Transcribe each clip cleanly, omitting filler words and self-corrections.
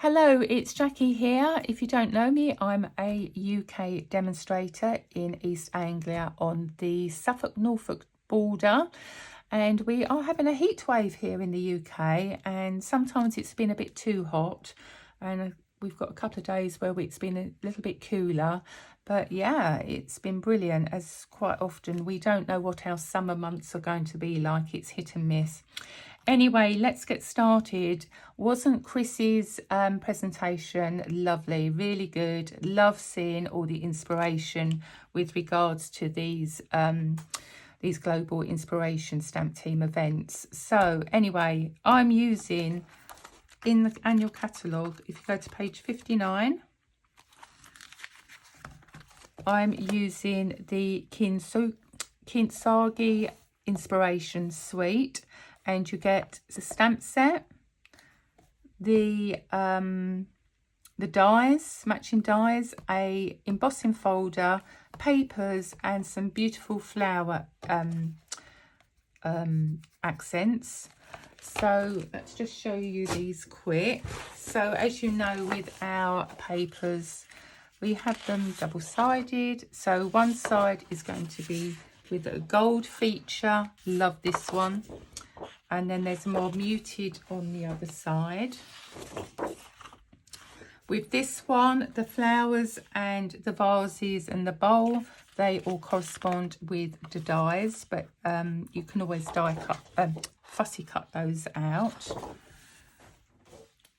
Hello, it's Jacqui here. If you don't know me, I'm a UK demonstrator in East Anglia on the Suffolk-Norfolk border, and we are having a heat wave here in the UK, and sometimes it's been a bit too hot, and we've got a couple of days where it's been a little bit cooler. But yeah, it's been brilliant, as quite often we don't know what our summer months are going to be like. It's hit and miss. Anyway, let's get started. Wasn't Chris's presentation lovely? Really good. Love seeing all the inspiration with regards to these global inspiration stamp team events. So anyway, I'm using in the annual catalogue, if you go to page 59, I'm using the Kintsugi Inspiration Suite, and you get the stamp set, the dies, matching dies, a embossing folder, papers, and some beautiful flower accents. So let's just show you these quick. So as you know, with our papers, we have them double-sided. So one side is going to be with a gold feature. Love this one. And then there's more muted on the other side. With this one, the flowers and the vases and the bowl, they all correspond with the dies, but you can always fussy cut those out.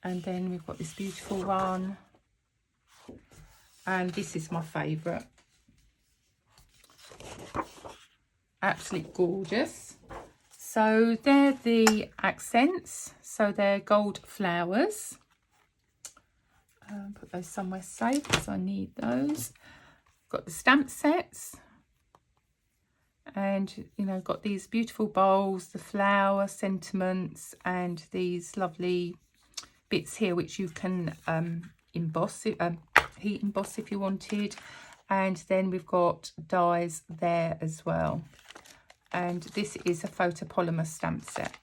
And then we've got this beautiful one, and this is my favourite. Absolutely gorgeous. So they're the accents, so they're gold flowers. Put those somewhere safe because I need those. Got the stamp sets, and you know, got these beautiful bowls, the flower sentiments, and these lovely bits here which you can emboss, heat emboss if you wanted. And then we've got dies there as well. And this is a photopolymer stamp set.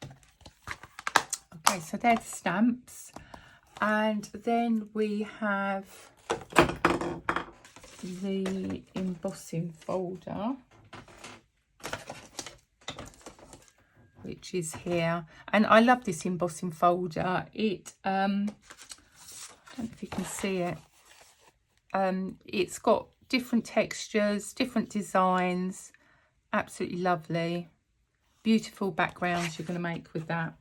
Okay, so they're the stamps. And then we have the embossing folder, which is here. And I love this embossing folder. It, I don't know if you can see it. It's got different textures, different designs. Absolutely lovely. Beautiful backgrounds you're going to make with that.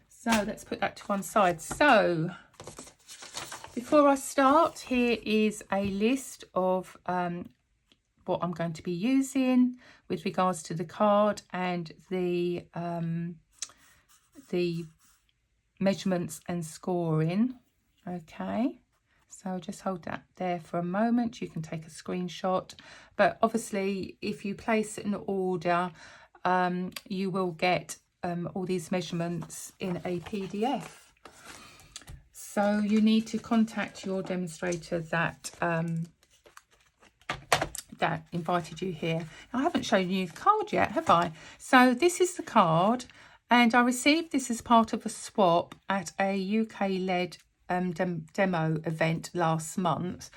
So let's put that to one side. So before I start, here is a list of what I'm going to be using with regards to the card and the measurements and scoring. Okay, so just hold that there for a moment. You can take a screenshot, but obviously if you place an order, you will get all these measurements in a PDF. So you need to contact your demonstrator that that invited you here. Now, I haven't shown you the card yet, have I? So this is the card, and I received this as part of a swap at a UK-led demo event last month.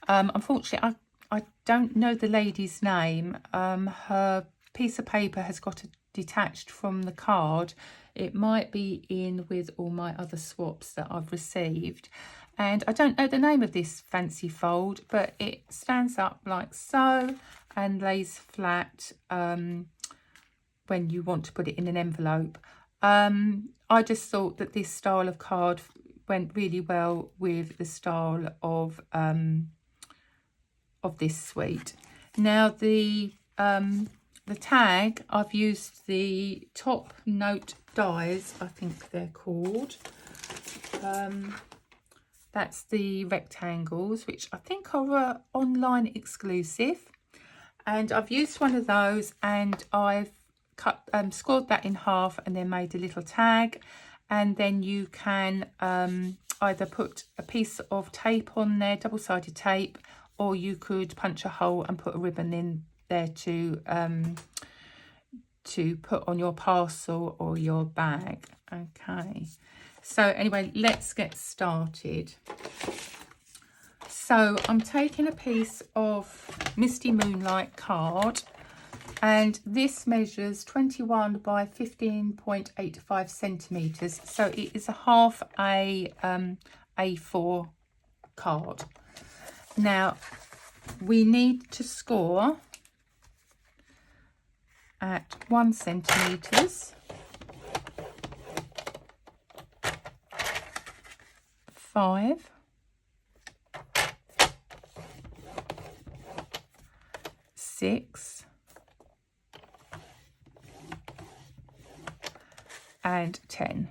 Unfortunately, I don't know the lady's name. Her piece of paper has got detached from the card. It might be in with all my other swaps that I've received, and I don't know the name of this fancy fold, but it stands up like so and lays flat when you want to put it in an envelope. I just thought that this style of card went really well with the style of this suite. Now the tag, I've used the Top Note dies, I think they're called. That's the rectangles, which I think are online exclusive. And I've used one of those, and I've cut, scored that in half and then made a little tag. And then you can either put a piece of tape on there, double-sided tape, or you could punch a hole and put a ribbon in there to put on your parcel or your bag. Okay, So anyway, let's get started. So I'm taking a piece of Misty Moonlight card, and this measures 21 by 15.85 centimetres. So it is a half A4 card. Now we need to score at 1 centimetres, 5, 6, and 10.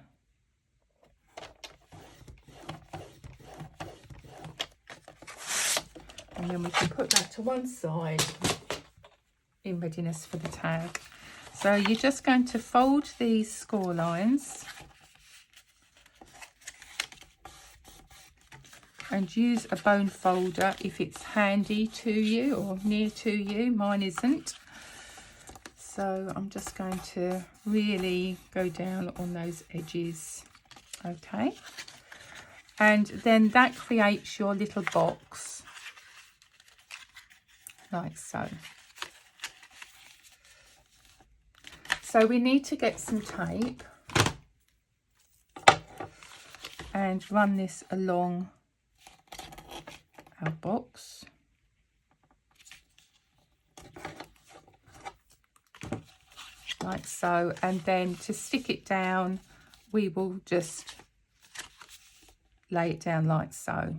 And then we can put that to one side in readiness for the tag. So you're just going to fold these score lines and use a bone folder if it's handy to you or near to you. Mine isn't. So I'm just going to really go down on those edges. Okay. And then that creates your little box, like so. So we need to get some tape and run this along our box. Like so. And then to stick it down, we will just lay it down like so.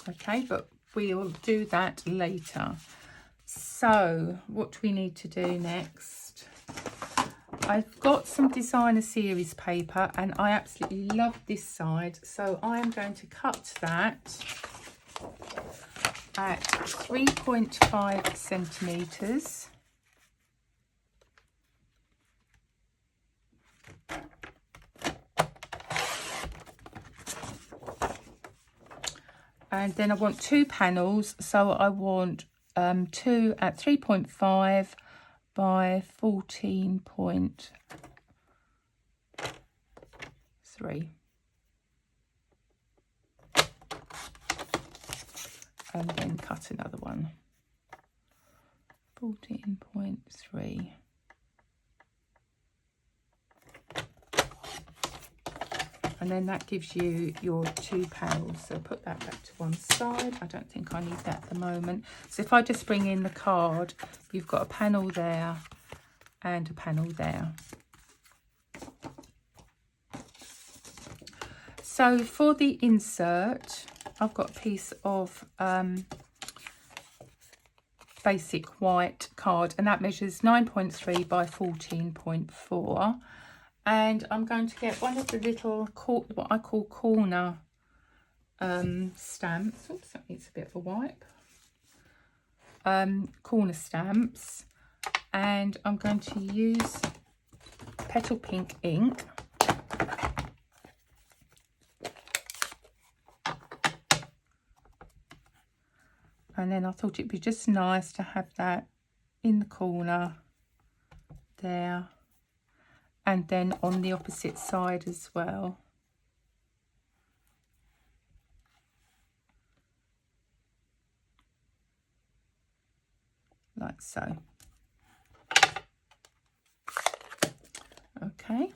Okay, but we'll do that later. So what do we need to do next? I've got some designer series paper and I absolutely love this side, so I am going to cut that at 3.5 centimetres. And then I want 2 panels, so I want 2 at 3.5 by 14.3. And then cut another one. 14.3. And then that gives you your 2 panels. So put that back to one side. I don't think I need that at the moment. So if I just bring in the card, you've got a panel there and a panel there. So for the insert, I've got a piece of basic white card, and that measures 9.3 by 14.4. And I'm going to get one of the little, what I call corner stamps. Oops, that needs a bit of a wipe. Corner stamps. And I'm going to use Petal Pink ink. And then I thought it'd be just nice to have that in the corner there. And then on the opposite side as well. Like so. Okay.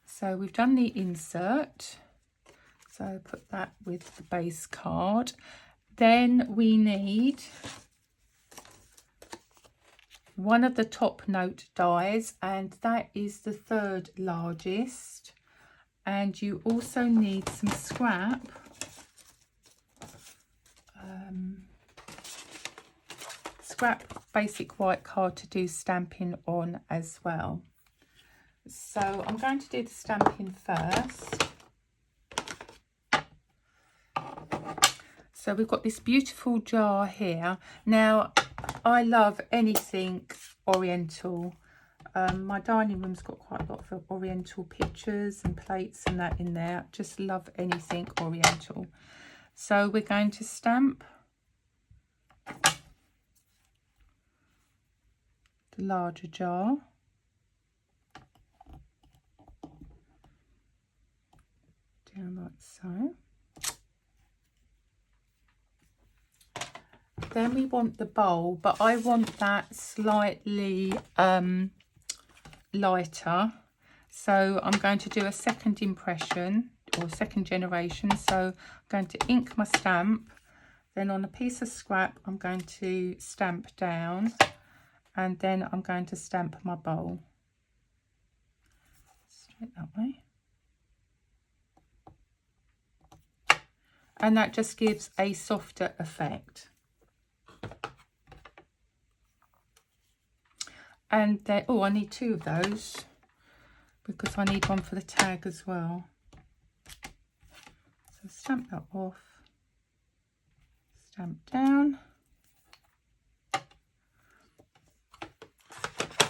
So we've done the insert. So put that with the base card. Then we need one of the top note dies, and that is the 3rd largest. And you also need some scrap, scrap basic white card to do stamping on as well. So I'm going to do the stamping first. So we've got this beautiful jar here. Now, I love anything Oriental. My dining room's got quite a lot of Oriental pictures and plates and that in there. Just love anything Oriental. So we're going to stamp the larger jar. down like so. Then we want the bowl, but I want that slightly lighter. So I'm going to do a second impression or second generation. So I'm going to ink my stamp. Then on a piece of scrap, I'm going to stamp down. And then I'm going to stamp my bowl. Straight that way. And that just gives a softer effect. And then, oh, I need 2 of those because I need one for the tag as well. So stamp that off, stamp down.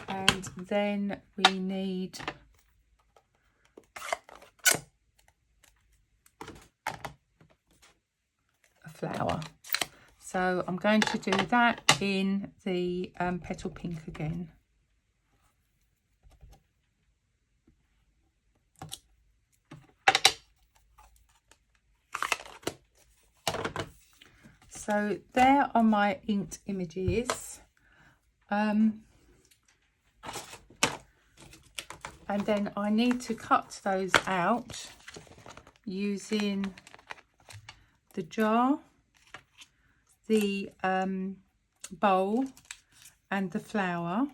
And then we need a flower. So I'm going to do that in the petal pink again. So there are my inked images. And then I need to cut those out using the jar, the bowl and the flower.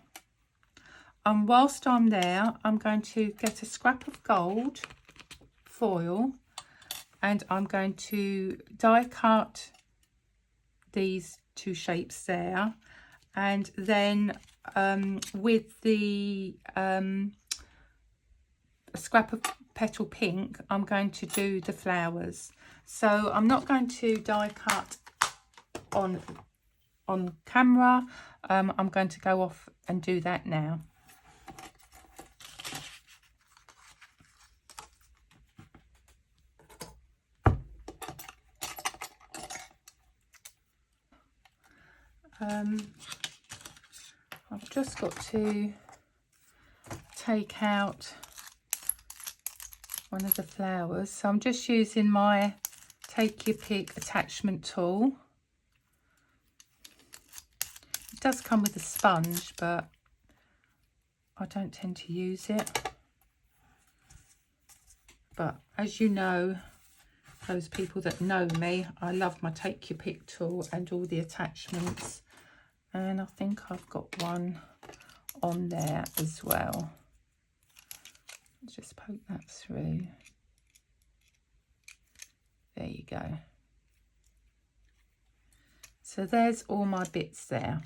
And whilst I'm there, I'm going to get a scrap of gold foil and I'm going to die cut these 2 shapes there, and then with the scrap of petal pink I'm going to do the flowers. So I'm not going to die cut on camera. I'm going to go off and do that now. I've just got to take out one of the flowers, so I'm just using my take your pick attachment tool. It does come with a sponge, but I don't tend to use it. But as you know, those people that know me, I love my take your pick tool and all the attachments. And I think I've got one on there as well. Let's just poke that through. There you go. So there's all my bits there.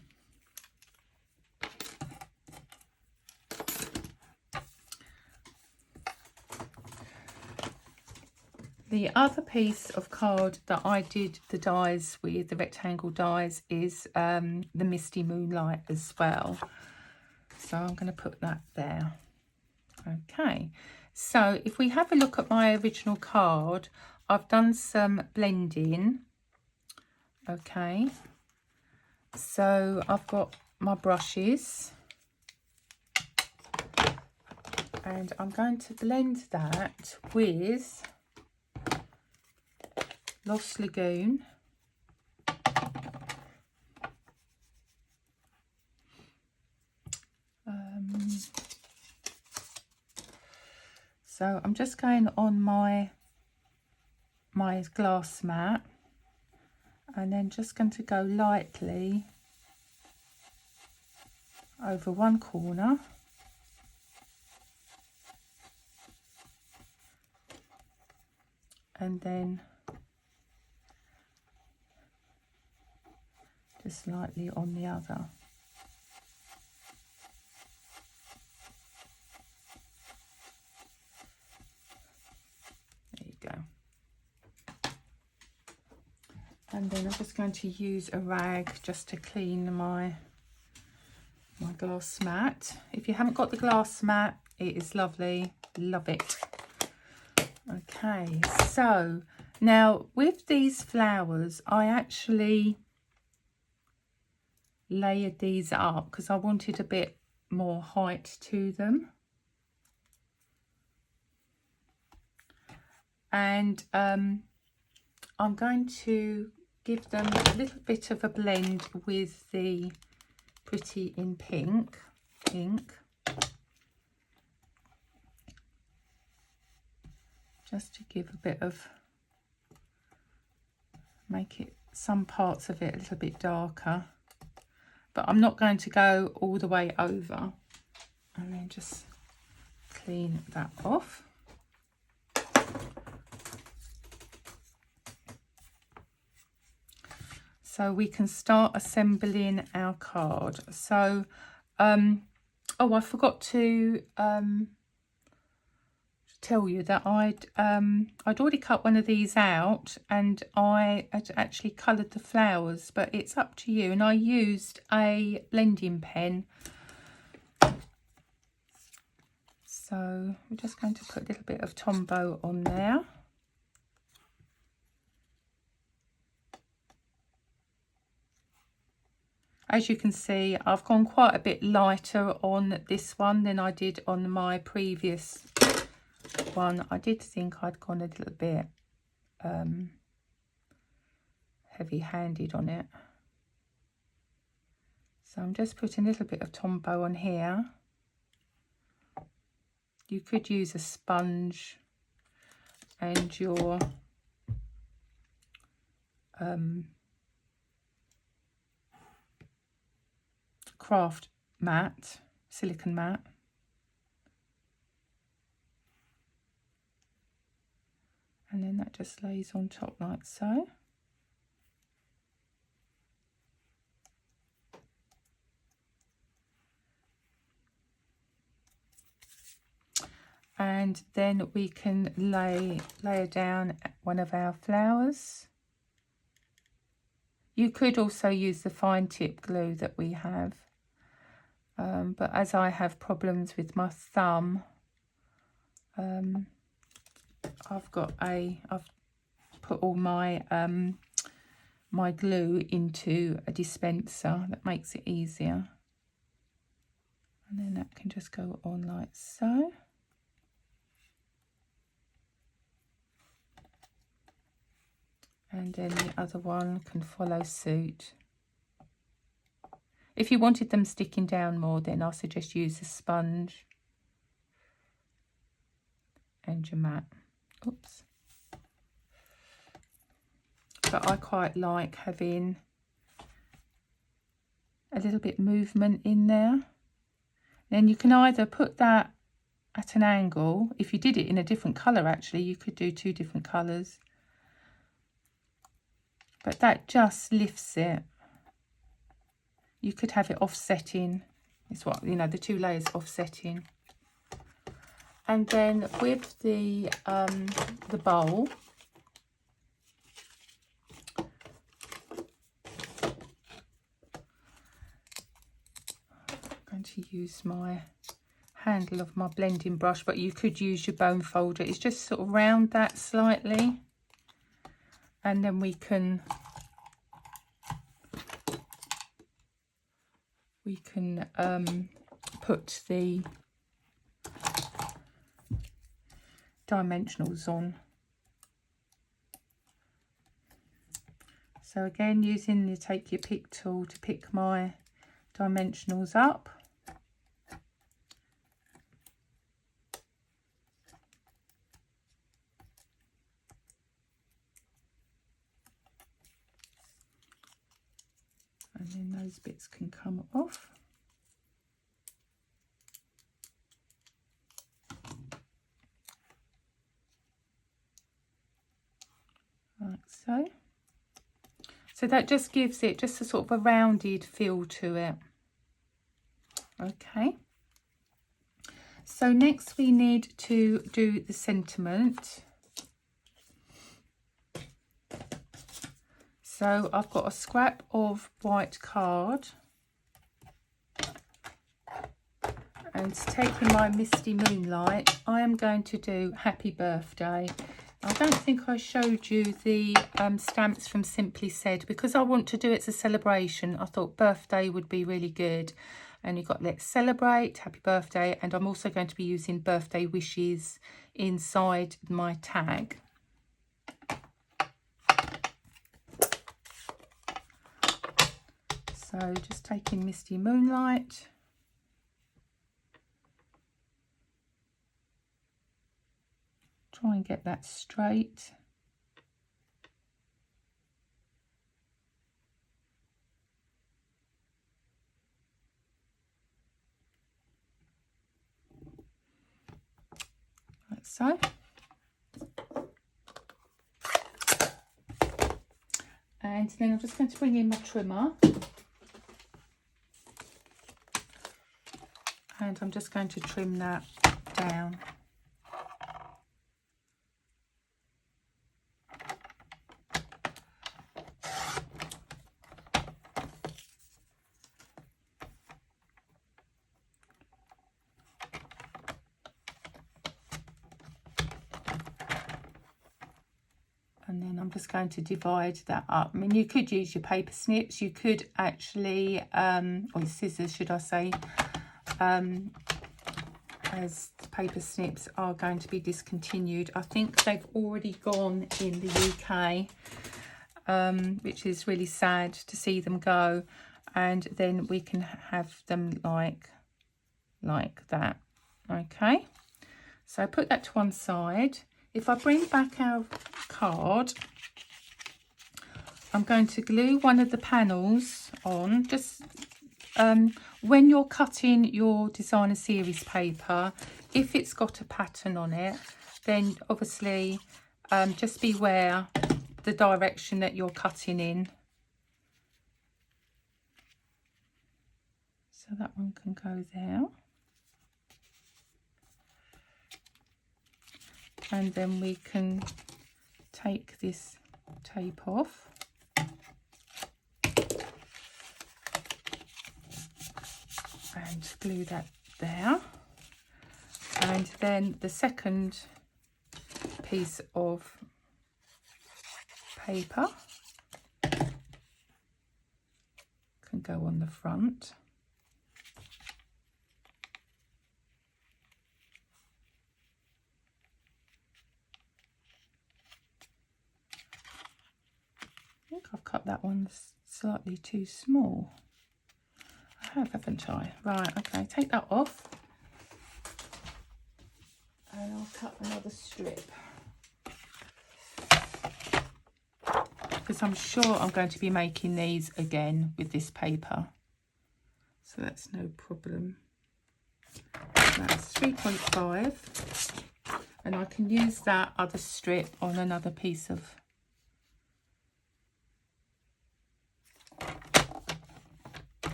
The other piece of card that I did the dies with, the rectangle dies, is the Misty Moonlight as well. So I'm going to put that there. Okay, so if we have a look at my original card, I've done some blending. Okay, so I've got my brushes. And I'm going to blend that with Lost Lagoon, so I'm just going on my glass mat and then just going to go lightly over one corner. And then just slightly on the other. There you go. And then I'm just going to use a rag just to clean my glass mat. If you haven't got the glass mat, it is lovely. Love it. Okay, so now with these flowers, I actually layered these up because I wanted a bit more height to them. and I'm going to give them a little bit of a blend with the Pretty in Pink ink, just to give a bit of, make it, some parts of it a little bit darker, but I'm not going to go all the way over. And then just clean that off. So we can start assembling our card. So, oh, I forgot to tell you that I'd already cut one of these out, and I had actually coloured the flowers, but it's up to you. And I used a blending pen. So we're just going to put a little bit of Tombow on there. As you can see, I've gone quite a bit lighter on this one than I did on my previous one. I did think I'd gone a little bit heavy-handed on it. So I'm just putting a little bit of Tombow on here. You could use a sponge and your craft mat, silicone mat. And then that just lays on top like so. And then we can layer down one of our flowers. You could also use the fine tip glue that we have, but as I have problems with my thumb, I've put all my my glue into a dispenser. That makes it easier, and then that can just go on like so. And then the other one can follow suit. If you wanted them sticking down more, then I suggest use a sponge and your mat. Oops. But I quite like having a little bit movement in there. Then you can either put that at an angle. If you did it in a different colour, actually, you could do two different colours. But that just lifts it. You could have it offsetting. It's what, you know, the two layers offsetting. And then with the bowl, I'm going to use my handle of my blending brush, but you could use your bone folder. It's just sort of round that slightly. And then we can put the dimensionals on. So again, using the take your pick tool to pick my dimensionals up. And then those bits can come off. Like so. So that just gives it just a sort of a rounded feel to it. Okay. So next we need to do the sentiment. So I've got a scrap of white card, and taking my Misty Moonlight, I am going to do Happy Birthday. I don't think I showed you the stamps from Simply Said, because I want to do it as a celebration. I thought birthday would be really good. And you've got Let's Celebrate, Happy Birthday, and I'm also going to be using birthday wishes inside my tag. So just taking Misty Moonlight. Try and get that straight. Like so. And then I'm just going to bring in my trimmer. And I'm just going to trim that down. And then I'm just going to divide that up. I mean, you could use your paper snips. You could actually, or your scissors, should I say, as the paper snips are going to be discontinued. I think they've already gone in the UK, which is really sad to see them go. And then we can have them like that. Okay, so put that to one side. If I bring back our card, I'm going to glue one of the panels on. Just when you're cutting your designer series paper, if it's got a pattern on it, then obviously just beware the direction that you're cutting in. So that one can go there. And then we can take this tape off. And glue that there. And then the second piece of paper can go on the front. I think I've cut that one slightly too small. I have, haven't I? Right, okay, take that off. And I'll cut another strip. Because I'm sure I'm going to be making these again with this paper. So that's no problem. That's 3.5. And I can use that other strip on another piece of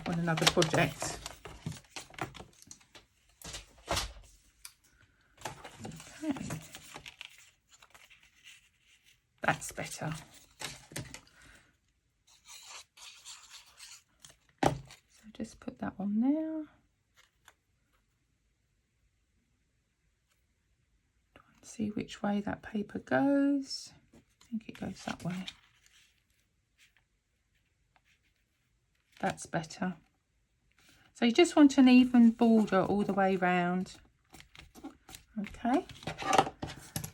another project. Okay, that's better. So just put that on there. Try and see which way that paper goes. I think it goes that way. That's better. So you just want an even border all the way round. Okay.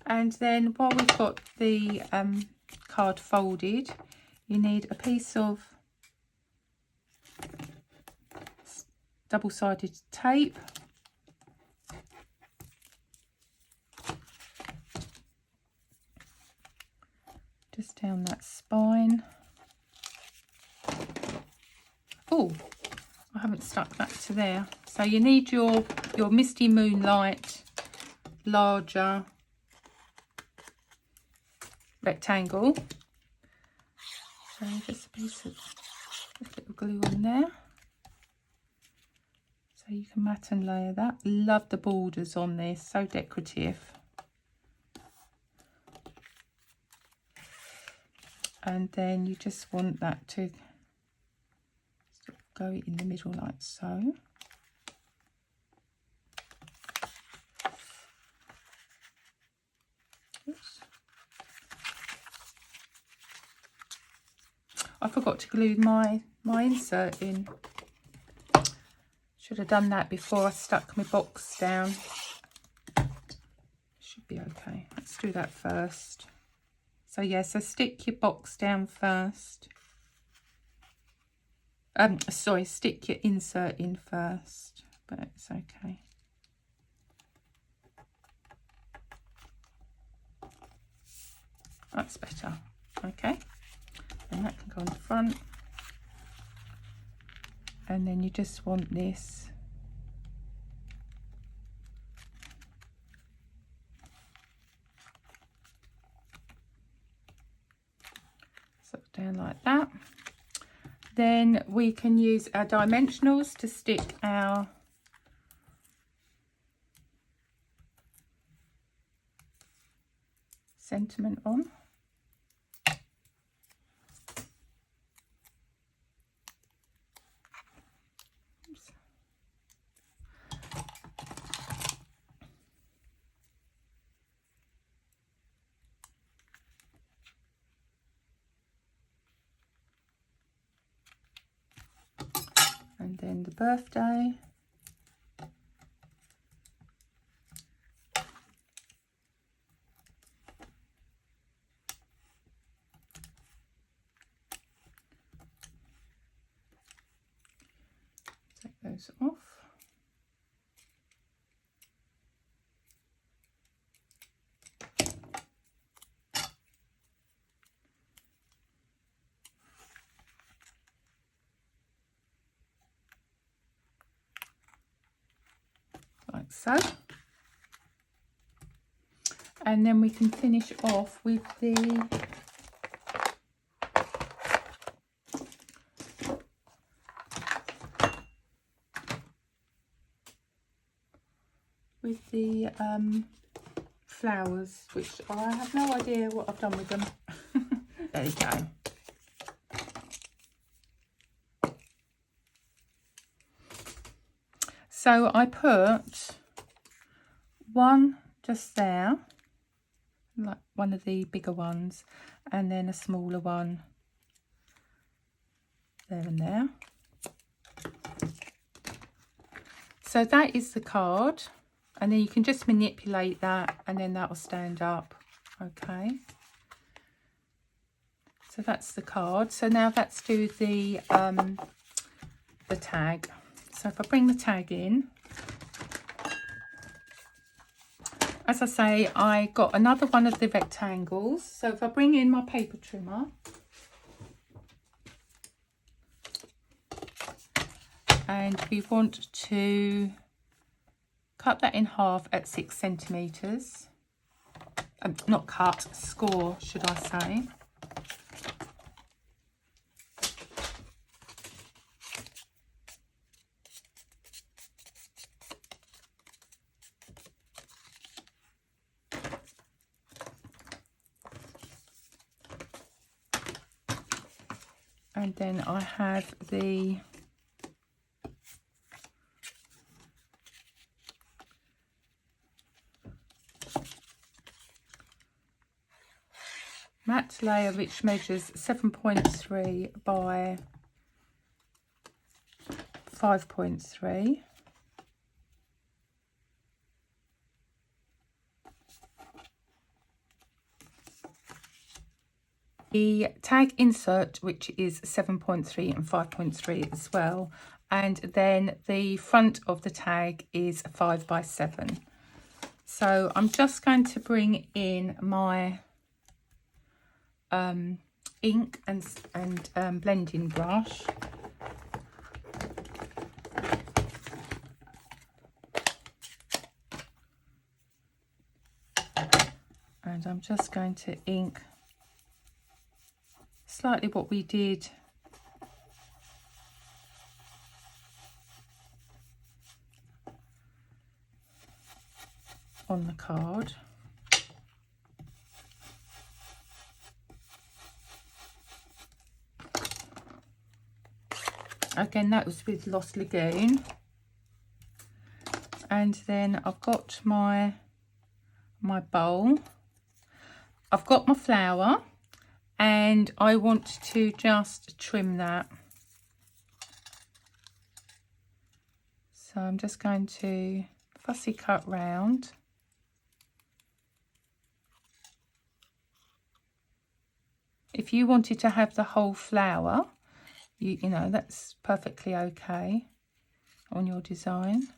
And then while we've got the card folded, you need a piece of double-sided tape. Just down that spine. Oh, I haven't stuck that to there. So you need your Misty Moonlight larger rectangle. So just a piece of little glue on there. So you can mat and layer that. Love the borders on this, so decorative. And then you just want that to go in the middle like so. Oops. I forgot to glue my insert in. Should have done that before I stuck my box down. Should be okay. Let's do that first. So yeah, so stick your box down first. sorry, stick your insert in first, but it's okay. That's better. Okay, and that can go on the front, and then you just want this so down like that. Then we can use our dimensionals to stick our sentiment on. Oops. And then the birthday. Take those off. Like so. And then we can finish off with the flowers, which I have no idea what I've done with them. There you go. So I put one just there, like one of the bigger ones, and then a smaller one there and there. So that is the card, and then you can just manipulate that and then that will stand up. Okay, so that's the card. So now let's do the tag. So if I bring the tag in, as I say, I got another one of the rectangles. So if I bring in my paper trimmer, and we want to cut that in half at 6 centimetres. Not cut, score, should I say. And then I have the matte layer, which measures 7.3 by 5.3. The tag insert, which is 7.3 and 5.3 as well, and then the front of the tag is 5 by 7. So I'm just going to bring in my ink and blending brush, and I'm just going to ink slightly what we did on the card. Again, that was with Lost Lagoon. And then I've got my bowl, I've got my flower, and I want to just trim that. So I'm just going to fussy cut round. If you wanted to have the whole flower, you know, that's perfectly okay on your design.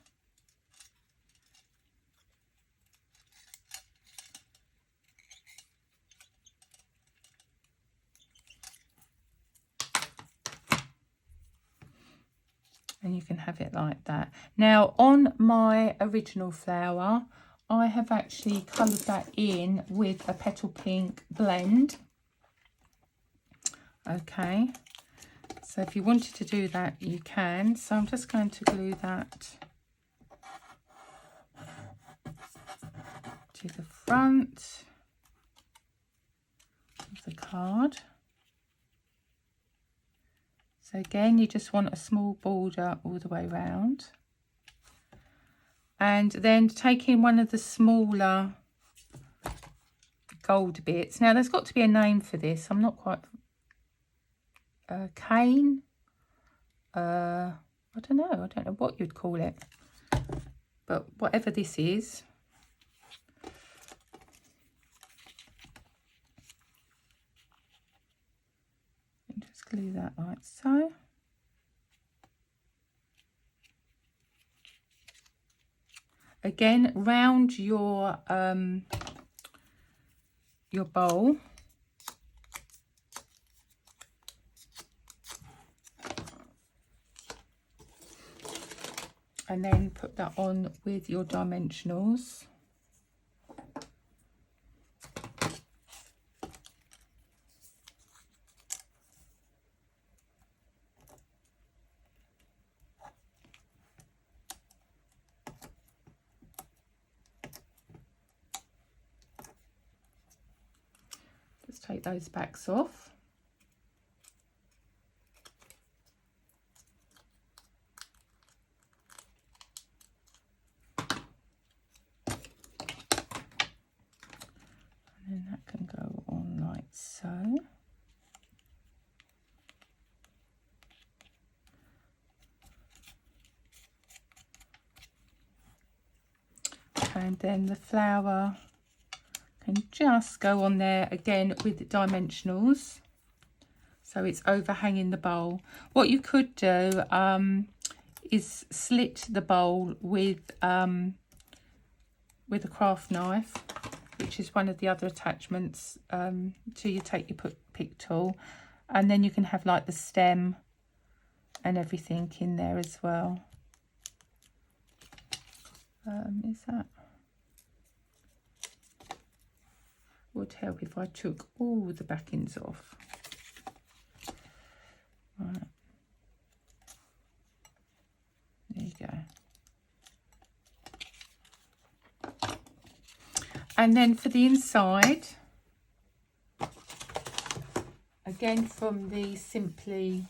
And you can have it like that. Now on my original flower, I have actually coloured that in with a petal pink blend. Okay, so if you wanted to do that, you can. So I'm just going to glue that to the front of the card. So again, you just want a small border all the way around. And then taking one of the smaller gold bits. Now there's got to be a name for this. I'm not quite... cane? I don't know what you'd call it. But whatever this is. Just glue that like so. Again, round your bowl. And then put that on with your dimensionals. Just take those backs off. And that can go on like so. And then the flower can just go on there again with dimensionals, so it's overhanging the bowl. What you could do is slit the bowl with a craft knife, which is one of the other attachments to you take your pick tool, and then you can have like the stem and everything in there as well. Is that... would help if I took all the backings off. Right. There you go. And then for the inside, again from the Simply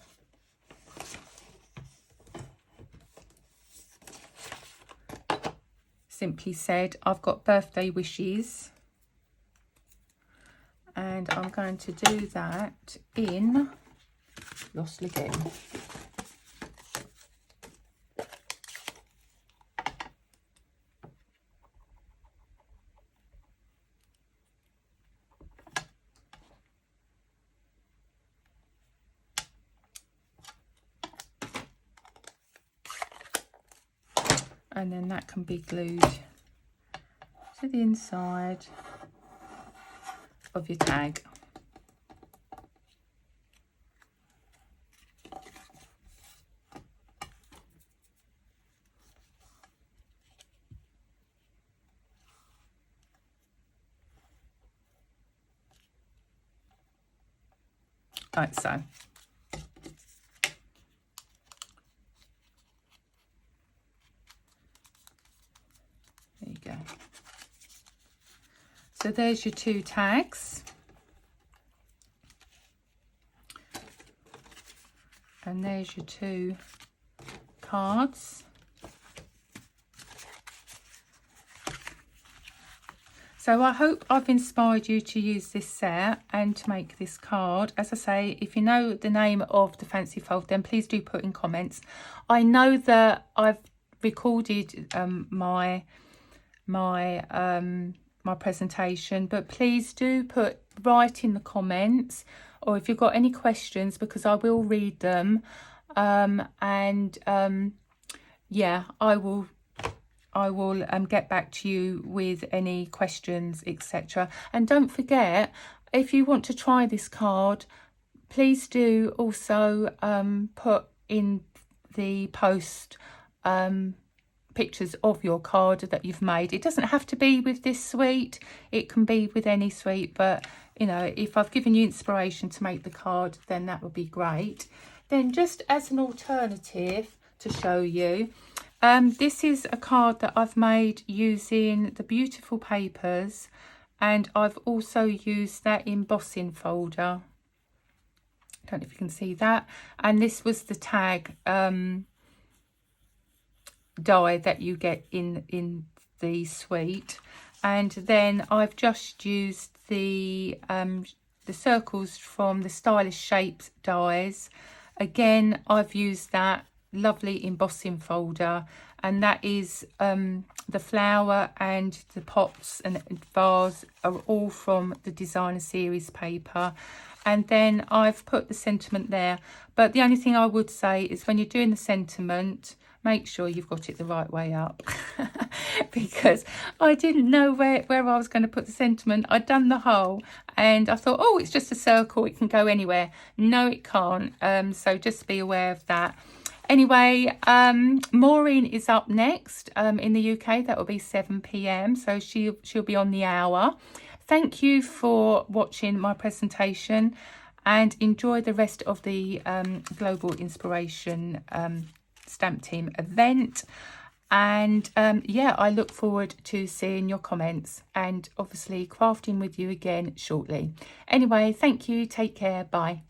Said, I've got birthday wishes. And I'm going to do that in Lost Lagoon. And then that can be glued to the inside of your tag. Like so. There you go. So there's your two tags. And there's your two cards. So I hope I've inspired you to use this set and to make this card. As I say, if you know the name of the fancy fold, then please do put in comments. I know that I've recorded my presentation, but please do write in the comments or if you've got any questions, because I will read them. Yeah, I will get back to you with any questions, etc. And don't forget, if you want to try this card, please do also put in the post pictures of your card that you've made. It doesn't have to be with this suite, it can be with any suite, but you know, if I've given you inspiration to make the card, then that would be great. Then just as an alternative to show you, this is a card that I've made using the beautiful papers, and I've also used that embossing folder. I don't know if you can see that. And this was the tag die that you get in the suite. And then I've just used the circles from the Stylish Shapes dies. Again, I've used that lovely embossing folder, and that is the flower and the pots and vase are all from the designer series paper. And then I've put the sentiment there, but the only thing I would say is when you're doing the sentiment, make sure you've got it the right way up. Because I didn't know where I was going to put the sentiment. I'd done the hole and I thought, oh, it's just a circle, it can go anywhere. No, it can't. So just be aware of that. Anyway, Maureen is up next in the UK. That will be 7 p.m. So she'll be on the hour. Thank you for watching my presentation, and enjoy the rest of the Global Inspiration Stamp Team event. And yeah, I look forward to seeing your comments and obviously crafting with you again shortly. Anyway, thank you. Take care. Bye.